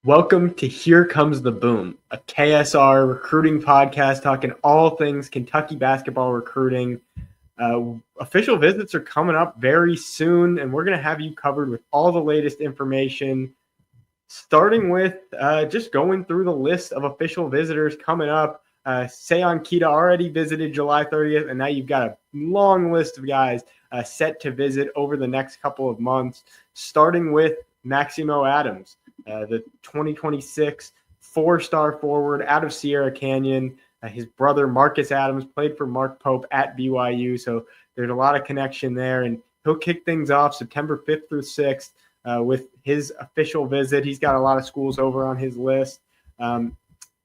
Welcome to Here Comes the Boom, a KSR recruiting podcast talking all things Kentucky basketball recruiting. Official visits are coming up very soon, and we're going to have you covered with all the latest information, starting with just going through the list of official visitors coming up. Seon Kita already visited July 30th, and now you've got a long list of guys set to visit over the next couple of months, starting with Maximo Adams, the 2026 four-star forward out of Sierra Canyon. His brother, Marcus Adams, played for Mark Pope at BYU, so there's a lot of connection there, and he'll kick things off September 5th through 6th with his official visit. He's got a lot of schools over on his list. And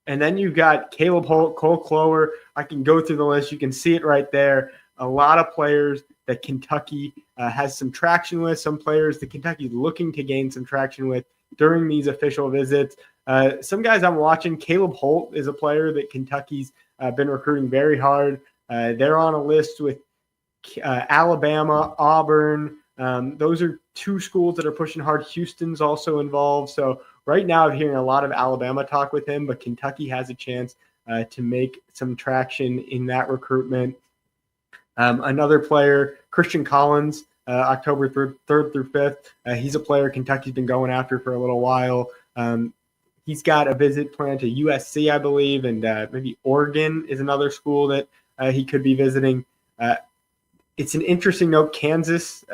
then you've got Caleb Holt, Cole Clower. I can go through the list. You can see it right there. A lot of players that Kentucky has some traction with, some players that Kentucky's looking to gain some traction with during these official visits. Some guys I'm watching, Caleb Holt is a player that Kentucky's been recruiting very hard. They're on a list with Alabama, Auburn. Those are two schools that are pushing hard. Houston's also involved. So right now I'm hearing a lot of Alabama talk with him, but Kentucky has a chance to make some traction in that recruitment. Another player, Christian Collins, October 3rd through 5th. He's a player Kentucky's been going after for a little while. He's got a visit planned to USC, I believe, and maybe Oregon is another school that he could be visiting. It's an interesting note. Kansas's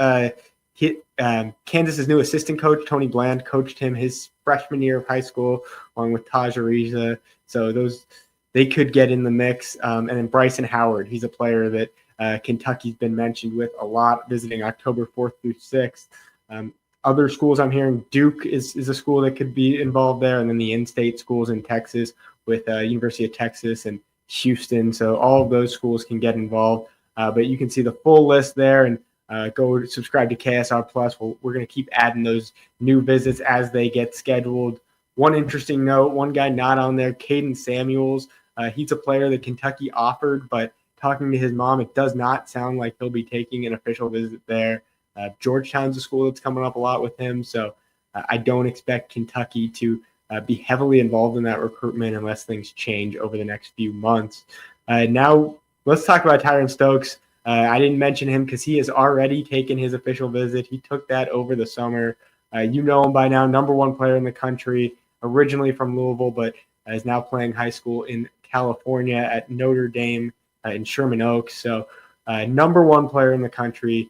new assistant coach, Tony Bland, coached him his freshman year of high school, along with Taj Ariza. So they could get in the mix. And then Bryson Howard, he's a player that Kentucky's been mentioned with a lot, visiting October 4th through 6th. Other schools I'm hearing, Duke is a school that could be involved there, and then the in-state schools in Texas with University of Texas and Houston. So all of those schools can get involved. But you can see the full list there, and go subscribe to KSR Plus. We're going to keep adding those new visits as they get scheduled. One interesting note, one guy not on there, Caden Samuels. He's a player that Kentucky offered, but talking to his mom, it does not sound like he'll be taking an official visit there. Georgetown's a school that's coming up a lot with him, so I don't expect Kentucky to be heavily involved in that recruitment unless things change over the next few months. Now, let's talk about Tyran Stokes. I didn't mention him because he has already taken his official visit. He took that over the summer. You know him by now, number one player in the country, originally from Louisville, but is now playing high school in California at Notre Dame in Sherman Oaks. So number one player in the country.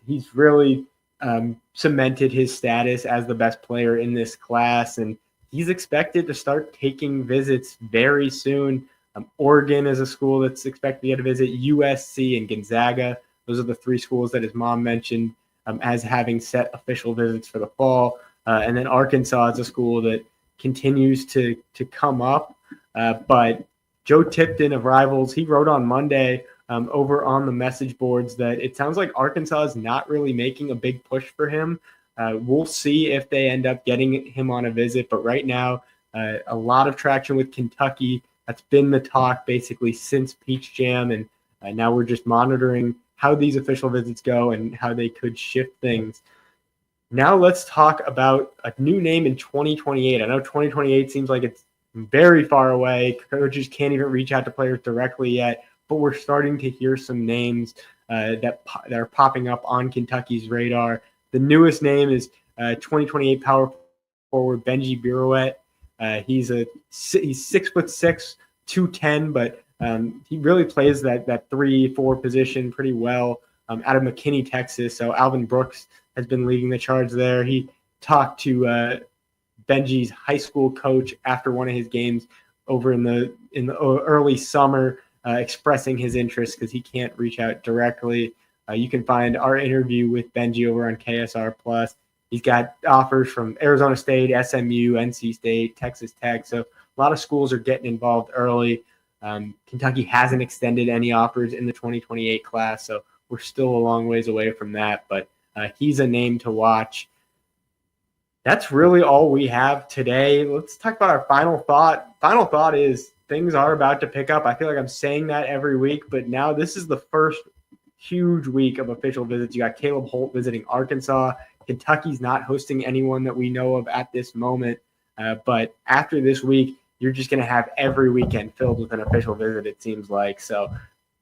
He's really cemented his status as the best player in this class, and he's expected to start taking visits very soon. Oregon is a school that's expected to get a visit. USC and Gonzaga, those are the three schools that his mom mentioned as having set official visits for the fall. And then Arkansas is a school that continues to come up. But Joe Tipton of Rivals, he wrote on Monday over on the message boards that it sounds like Arkansas is not really making a big push for him. We'll see if they end up getting him on a visit. But right now, a lot of traction with Kentucky. That's been the talk basically since Peach Jam, and now we're just monitoring how these official visits go and how they could shift things. Now let's talk about a new name in 2028. I know 2028 seems like it's very far away. Coaches can't even reach out to players directly yet, but we're starting to hear some names that are popping up on Kentucky's radar. The newest name is 2028 power forward Benji Birouette. He's 6'6", 210, but he really plays that 3-4 position pretty well out of McKinney, Texas. So Alvin Brooks has been leading the charge there. He talked to Benji's high school coach after one of his games over in the early summer, expressing his interest because he can't reach out directly. You can find our interview with Benji over on KSR Plus. He's got offers from Arizona State, SMU, NC State, Texas Tech. So a lot of schools are getting involved early. Kentucky hasn't extended any offers in the 2028 class, so we're still a long ways away from that. But he's a name to watch. That's really all we have today. Let's talk about our final thought. Final thought is things are about to pick up. I feel like I'm saying that every week, but now this is the first huge week of official visits. You got Caleb Holt visiting Arkansas. Kentucky's not hosting anyone that we know of at this moment. But after this week, you're just going to have every weekend filled with an official visit, it seems like. So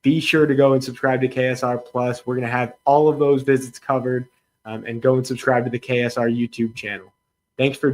be sure to go and subscribe to KSR Plus. We're going to have all of those visits covered, and go and subscribe to the KSR YouTube channel. Thanks for joining.